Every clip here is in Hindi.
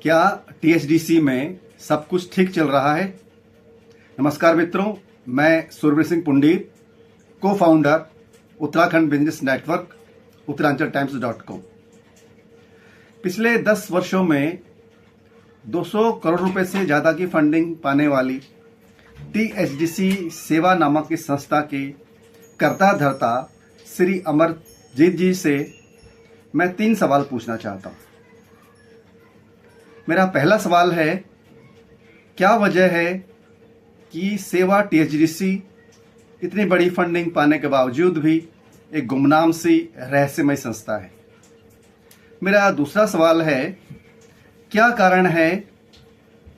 क्या टीएचडीसी में सब कुछ ठीक चल रहा है? नमस्कार मित्रों, मैं सुरवीर सिंह पुंडीर, को founder Uttarakhand business network uttaranchaltimes.com। पिछले 10 वर्षों में 200 करोड़ रुपए से ज्यादा की फंडिंग पाने वाली टीएचडीसी सेवा नामक इस संस्था के कर्ता धर्ता श्री अमरजीत जी से मैं 3 सवाल पूछना चाहता हूं। मेरा पहला सवाल है, क्या वजह है कि सेवा टीएचडीसी इतनी बड़ी फंडिंग पाने के बावजूद भी एक गुमनाम सी रहस्यमय संस्था है? मेरा दूसरा सवाल है, क्या कारण है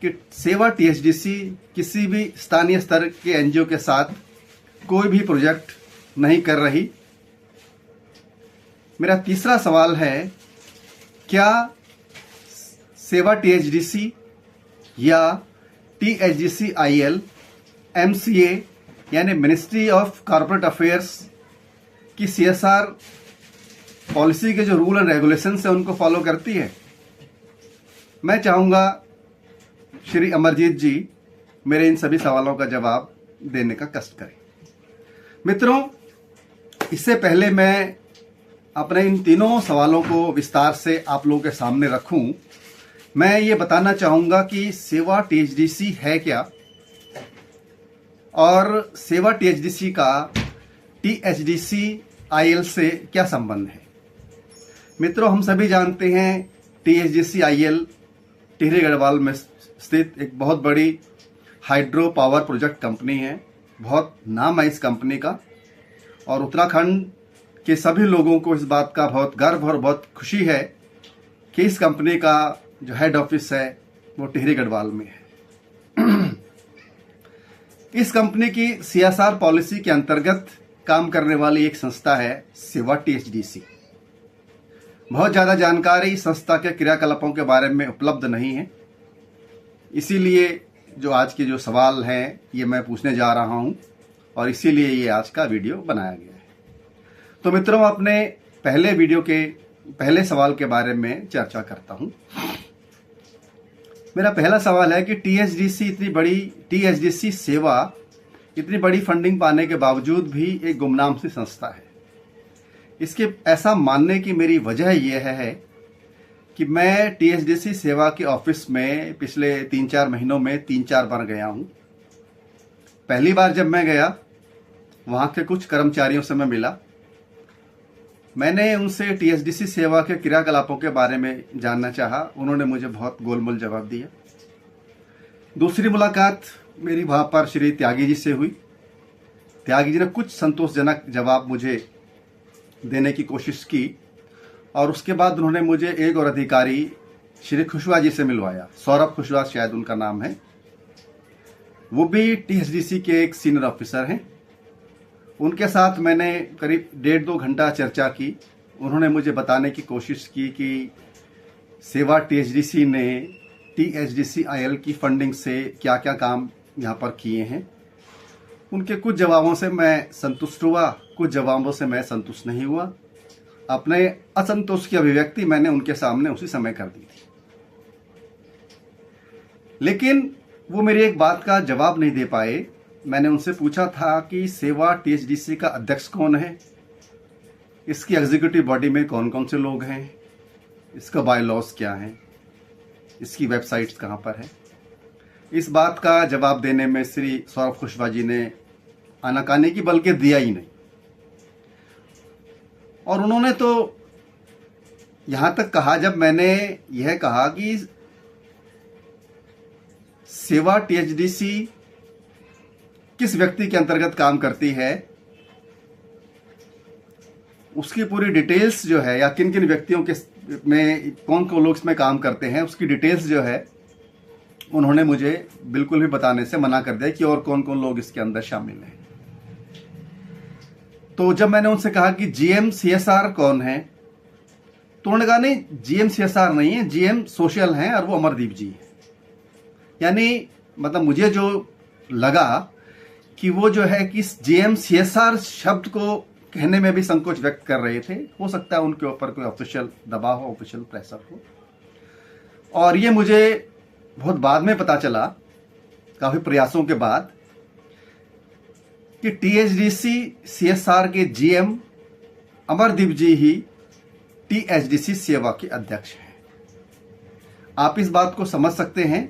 कि सेवा टीएचडीसी किसी भी स्थानीय स्तर के एनजीओ के साथ कोई भी प्रोजेक्ट नहीं कर रही? मेरा तीसरा सवाल है, क्या सेवा टीएचडीसी या टीएचडीसी आईएल एमसीए यानी मिनिस्ट्री ऑफ कॉर्पोरेट अफेयर्स की सीएसआर पॉलिसी के जो रूल एंड रेगुलेशंस है उनको फॉलो करती है? मैं चाहूंगा श्री अमरजीत जी मेरे इन सभी सवालों का जवाब देने का कष्ट करें। मित्रों, इससे पहले मैं अपने इन तीनों सवालों को विस्तार से आप लोगों के सामने रखूं, मैं ये बताना चाहूंगा कि सेवा टीएचडीसी है क्या और सेवा टीएचडीसी का टीएचडीसी आईएल से क्या संबंध है। मित्रों, हम सभी जानते हैं टीएचडीसी आईएल टिहरी गढ़वाल में स्थित एक बहुत बड़ी हाइड्रो पावर प्रोजेक्ट कंपनी है। बहुत नाम है इस कंपनी का और उत्तराखंड के सभी लोगों को इस बात का बहुत गर्व और बहुत खुशी है कि इस कंपनी का जो हेड ऑफिस है वो टिहरी गढ़वाल में है। इस कंपनी की सीएसआर पॉलिसी के अंतर्गत काम करने वाली एक संस्था है सेवा टीएचडीसी। बहुत ज्यादा जानकारी संस्था के क्रियाकलापों के बारे में उपलब्ध नहीं है, इसीलिए जो आज के जो सवाल हैं ये मैं पूछने जा रहा हूं और इसीलिए ये आज का वीडियो बनाया गया है। तो मित्रों, अपने पहले वीडियो के पहले सवाल के बारे में चर्चा करता हूं। मेरा पहला सवाल है कि टीएचडीसी सेवा इतनी बड़ी फंडिंग पाने के बावजूद भी एक गुमनाम सी संस्था है। इसके ऐसा मानने की मेरी वजह यह है कि मैं टीएचडीसी सेवा के ऑफिस में पिछले 3-4 महीनों में 3-4 बार गया हूं। पहली बार जब मैं गया, वहां के कुछ कर्मचारियों से मैं मिला। मैंने उनसे टीएचडीसी सेवा के क्रियाकलापों के बारे में जानना चाहा। उन्होंने मुझे बहुत गोलमोल जवाब दिया। दूसरी मुलाकात मेरी वहां पर श्री त्यागी जी से हुई। त्यागी जी ने कुछ संतोषजनक जवाब मुझे देने की कोशिश की और उसके बाद उन्होंने मुझे एक और अधिकारी श्री खुशवा जी से मिलवाया। सौरभ खुशवा शायद उनका नाम है। वो भी टीएचडीसी के एक सीनियर ऑफिसर हैं। उनके साथ मैंने करीब 1.5-2 घंटा चर्चा की। उन्होंने मुझे बताने की कोशिश की कि सेवा टीएचडीसी ने टीएचडीसी आईएल की फंडिंग से क्या क्या काम यहाँ पर किए हैं। उनके कुछ जवाबों से मैं संतुष्ट हुआ, कुछ जवाबों से मैं संतुष्ट नहीं हुआ। अपने असंतोष की अभिव्यक्ति मैंने उनके सामने उसी समय कर दी थी, लेकिन वो मेरी एक बात का जवाब नहीं दे पाए। मैंने उनसे पूछा था कि सेवा टीएचडीसी का अध्यक्ष कौन है, इसकी एग्जीक्यूटिव बॉडी में कौन कौन से लोग हैं, इसका बायलॉज क्या है, इसकी वेबसाइट्स कहाँ पर है। इस बात का जवाब देने में श्री सौरभ खुशवा जी ने आनाकानी की बल्कि दिया ही नहीं। और उन्होंने तो यहां तक कहा, जब मैंने यह कहा कि सेवा टीएचडीसी किस व्यक्ति के अंतर्गत काम करती है, उसकी पूरी डिटेल्स जो है या किन किन व्यक्तियों के में कौन कौन लोग इसमें काम करते हैं, उसकी डिटेल्स जो है उन्होंने मुझे बिल्कुल भी बताने से मना कर दिया कि और कौन कौन लोग इसके अंदर शामिल हैं। तो जब मैंने उनसे कहा कि जीएम सीएसआर कौन है, तो उन्होंने कहा नहीं, जीएम सीएसआर नहीं है, जीएम सोशल हैं और वो अमरदीप जी हैं। यानी मतलब मुझे जो लगा कि वो जो है कि जीएम सीएसआर शब्द को कहने में भी संकोच व्यक्त कर रहे थे। हो सकता है उनके ऊपर कोई ऑफिशियल दबाव हो, ऑफिशियल प्रेशर हो। और ये मुझे बहुत बाद में पता चला, काफ़ी प्रयासों के बाद, कि टीएचडीसी सीएसआर के जीएम अमरदीप जी ही टीएचडीसी सेवा के अध्यक्ष हैं। आप इस बात को समझ सकते हैं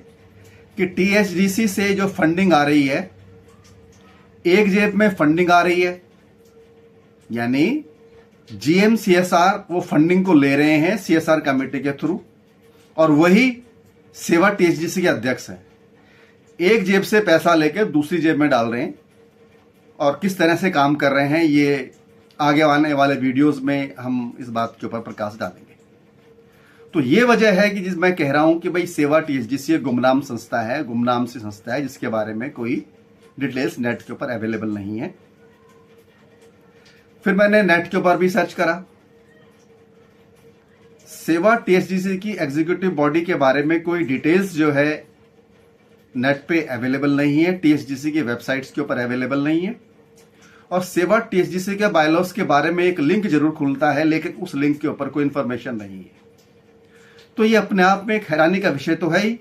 कि टीएचडीसी से जो फंडिंग आ रही है, एक जेब में फंडिंग आ रही है, यानी जीएम सीएसआर वो फंडिंग को ले रहे हैं सीएसआर कमेटी के थ्रू, और वही सेवा टीएचडीसी के अध्यक्ष हैं। एक जेब से पैसा लेकर दूसरी जेब में डाल रहे हैं, और किस तरह से काम कर रहे हैं ये आगे आने वाले वीडियोस में हम इस बात के ऊपर प्रकाश डालेंगे। तो ये वजह है कि जिस मैं कह रहा हूं कि भाई सेवा टीएचडीसी एक गुमनाम संस्था है, गुमनाम सी संस्था है, जिसके बारे में कोई डिटेल्स नेट के ऊपर अवेलेबल नहीं है। फिर मैंने नेट के ऊपर भी सर्च करा, सेवा टीएचडीसी की एग्जीक्यूटिव बॉडी के बारे में कोई डिटेल्स जो है नेट पे अवेलेबल नहीं है, टीएचडीसी की वेबसाइट्स के ऊपर अवेलेबल नहीं है। और सेवा टीएचडीसी के बायलॉज के बारे में एक लिंक जरूर खुलता है, लेकिन उस लिंक के ऊपर कोई इंफॉर्मेशन नहीं है। तो ये अपने आप में एक हैरानी का विषय तो है ही।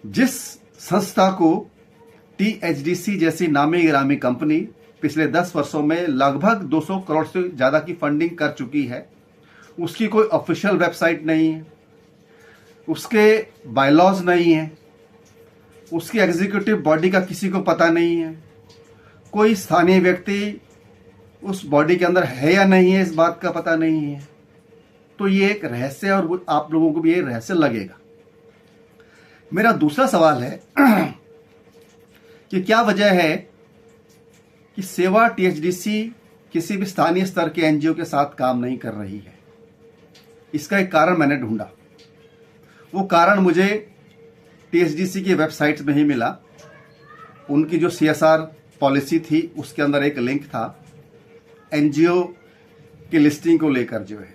जिस संस्था को टीएचडीसी जैसी नामी गिरामी कंपनी पिछले 10 वर्षों में लगभग 200 करोड़ से ज्यादा की फंडिंग कर चुकी है, उसकी कोई ऑफिशियल वेबसाइट नहीं है, उसके बायलॉज नहीं है, उसकी एग्जीक्यूटिव बॉडी का किसी को पता नहीं है, कोई स्थानीय व्यक्ति उस बॉडी के अंदर है या नहीं है इस बात का पता नहीं है। तो ये एक रहस्य, और आप लोगों को भी ये रहस्य लगेगा। मेरा दूसरा सवाल है कि क्या वजह है कि सेवा टीएचडीसी किसी भी स्थानीय स्तर के एनजीओ के साथ काम नहीं कर रही है। इसका एक कारण मैंने ढूंढा। वो कारण मुझे टीएचडीसी की वेबसाइट में ही मिला। उनकी जो सीएसआर पॉलिसी थी उसके अंदर एक लिंक था एनजीओ की लिस्टिंग को लेकर जो है।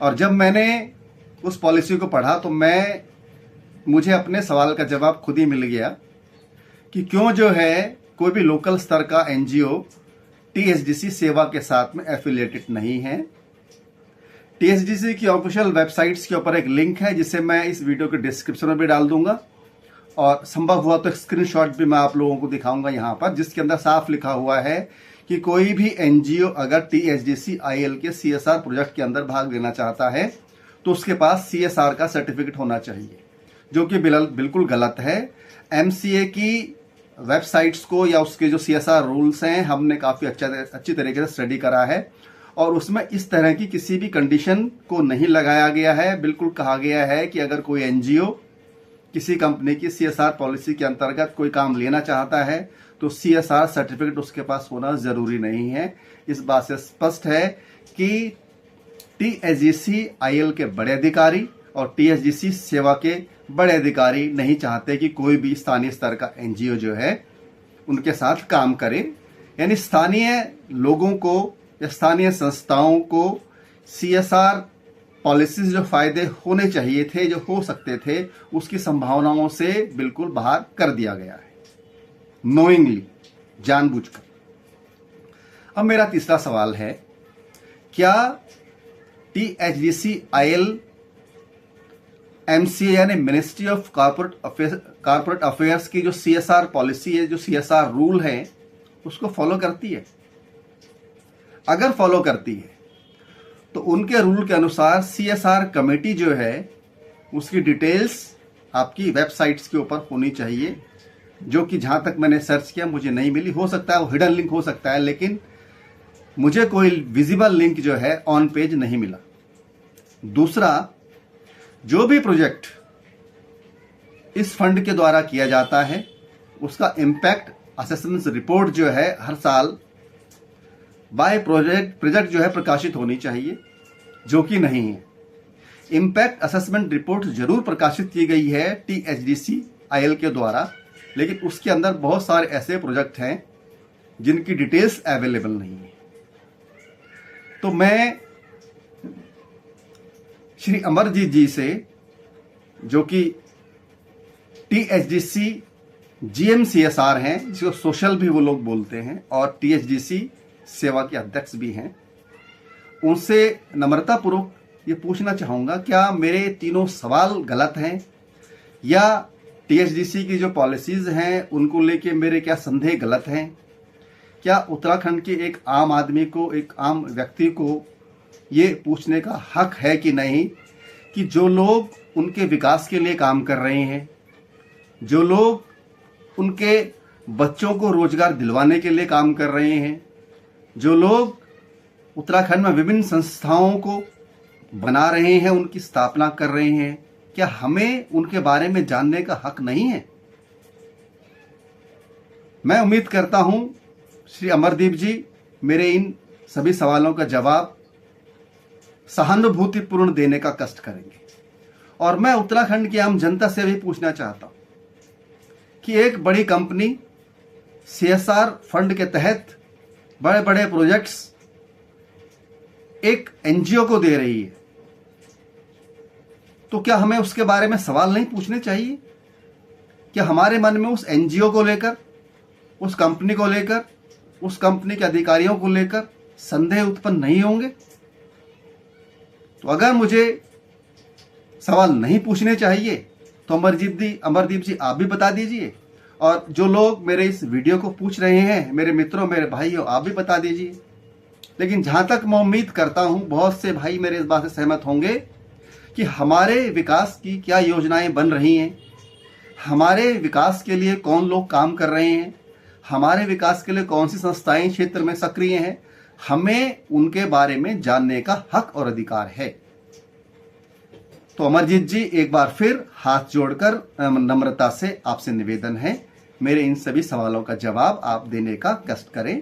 और जब मैंने उस पॉलिसी को पढ़ा तो मुझे अपने सवाल का जवाब खुद ही मिल गया कि क्यों जो है कोई भी लोकल स्तर का एनजीओ टीएचडीसी सेवा के साथ में एफिलिएटेड नहीं है। टीएचडीसी की ऑफिशियल वेबसाइट्स के ऊपर एक लिंक है जिसे मैं इस वीडियो के डिस्क्रिप्शन में भी डाल दूंगा, और संभव हुआ तो स्क्रीनशॉट भी मैं आप लोगों को दिखाऊंगा यहाँ पर, जिसके अंदर साफ लिखा हुआ है कि कोई भी एनजीओ अगर टीएचडीसी आईएल के सीएसआर प्रोजेक्ट के अंदर भाग लेना चाहता है तो उसके पास सीएसआर का सर्टिफिकेट होना चाहिए, जो कि बिल्कुल गलत है। एमसीए की वेबसाइट्स को या उसके जो सीएसआर रूल्स हैं हमने काफ़ी अच्छी तरीके से स्टडी करा है, और उसमें इस तरह की किसी भी कंडीशन को नहीं लगाया गया है। बिल्कुल कहा गया है कि अगर कोई एनजीओ किसी कंपनी की सीएसआर पॉलिसी के अंतर्गत कोई काम लेना चाहता है तो सीएसआर सर्टिफिकेट उसके पास होना जरूरी नहीं है। इस बात से स्पष्ट है कि टीएचडीसी आईएल के बड़े अधिकारी और टीएचडीसी सेवा के बड़े अधिकारी नहीं चाहते कि कोई भी स्थानीय स्तर का एनजीओ जो है उनके साथ काम करे। यानी स्थानीय लोगों को या स्थानीय संस्थाओं को सीएसआर पॉलिसीज जो फायदे होने चाहिए थे, जो हो सकते थे, उसकी संभावनाओं से बिल्कुल बाहर कर दिया गया है, नोइंगली, जानबूझकर। अब मेरा तीसरा सवाल है, क्या टीएचडीसी आईएल एमसीए यानी मिनिस्ट्री ऑफ कॉर्पोरेट अफेयर्स की जो सीएसआर पॉलिसी है, जो सीएसआर रूल है, उसको फॉलो करती है? अगर फॉलो करती है तो उनके रूल के अनुसार सीएसआर कमेटी जो है उसकी डिटेल्स आपकी वेबसाइट्स के ऊपर होनी चाहिए, जो कि जहां तक मैंने सर्च किया मुझे नहीं मिली। हो सकता है वो हिडन लिंक हो सकता है, लेकिन मुझे कोई विजिबल लिंक जो है ऑन पेज नहीं मिला। दूसरा, जो भी प्रोजेक्ट इस फंड के द्वारा किया जाता है उसका इम्पैक्ट असेसमेंट रिपोर्ट जो है हर साल बाय प्रोजेक्ट जो है प्रकाशित होनी चाहिए, जो कि नहीं है। इम्पैक्ट असेसमेंट रिपोर्ट जरूर प्रकाशित की गई है टीएचडीसी आईएल के द्वारा, लेकिन उसके अंदर बहुत सारे ऐसे प्रोजेक्ट हैं जिनकी डिटेल्स अवेलेबल नहीं है। तो मैं श्री अमरजीत जी से, जो कि टीएचडीसी जीएमसीएसआर हैं, जिसको सोशल भी वो लोग बोलते हैं, और टीएचडीसी सेवा के अध्यक्ष भी हैं, उनसे नम्रतापूर्वक ये पूछना चाहूँगा, क्या मेरे तीनों सवाल गलत हैं या टीएचडीसी की जो पॉलिसीज़ हैं उनको लेके मेरे क्या संदेह गलत हैं? क्या उत्तराखंड के एक आम आदमी को, एक आम व्यक्ति को ये पूछने का हक है कि नहीं कि जो लोग उनके विकास के लिए काम कर रहे हैं, जो लोग उनके बच्चों को रोजगार दिलवाने के लिए काम कर रहे हैं, जो लोग उत्तराखंड में विभिन्न संस्थाओं को बना रहे हैं, उनकी स्थापना कर रहे हैं, क्या हमें उनके बारे में जानने का हक नहीं है? मैं उम्मीद करता हूं श्री अमरदीप जी मेरे इन सभी सवालों का जवाब सहानुभूतिपूर्ण देने का कष्ट करेंगे। और मैं उत्तराखंड की आम जनता से भी पूछना चाहता हूं कि एक बड़ी कंपनी CSR फंड के तहत बड़े बड़े प्रोजेक्ट्स एक एनजीओ को दे रही है, तो क्या हमें उसके बारे में सवाल नहीं पूछने चाहिए? क्या हमारे मन में उस एनजीओ को लेकर, उस कंपनी को लेकर, उस कंपनी के अधिकारियों को लेकर संदेह उत्पन्न नहीं होंगे? तो अगर मुझे सवाल नहीं पूछने चाहिए तो अमरदीप जी आप भी बता दीजिए, और जो लोग मेरे इस वीडियो को पूछ रहे हैं, मेरे मित्रों, मेरे भाइयों, आप भी बता दीजिए। लेकिन जहां तक मैं उम्मीद करता हूं बहुत से भाई मेरे इस बात से सहमत होंगे कि हमारे विकास की क्या योजनाएं बन रही हैं, हमारे विकास के लिए कौन लोग काम कर रहे हैं, हमारे विकास के लिए कौन सी संस्थाएं क्षेत्र में सक्रिय हैं, हमें उनके बारे में जानने का हक और अधिकार है। तो अमरजीत जी, एक बार फिर हाथ जोड़कर नम्रता से आपसे निवेदन है, मेरे इन सभी सवालों का जवाब आप देने का कष्ट करें।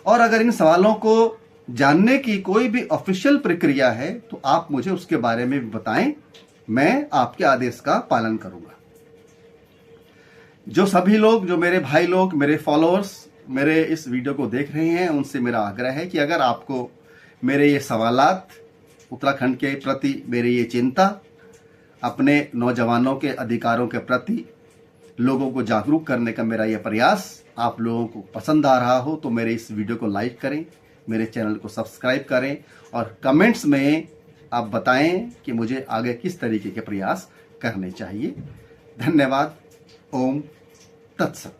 और अगर इन सवालों को जानने की कोई भी ऑफिशियल प्रक्रिया है तो आप मुझे उसके बारे में भी बताएं, मैं आपके आदेश का पालन करूंगा। जो सभी लोग, जो मेरे भाई लोग, मेरे फॉलोअर्स मेरे इस वीडियो को देख रहे हैं, उनसे मेरा आग्रह है कि अगर आपको मेरे ये सवालात, उत्तराखंड के प्रति मेरी ये चिंता, अपने नौजवानों के अधिकारों के प्रति लोगों को जागरूक करने का मेरा यह प्रयास आप लोगों को पसंद आ रहा हो तो मेरे इस वीडियो को लाइक करें, मेरे चैनल को सब्सक्राइब करें और कमेंट्स में आप बताएं कि मुझे आगे किस तरीके के प्रयास करने चाहिए। धन्यवाद। ओम तत्सत।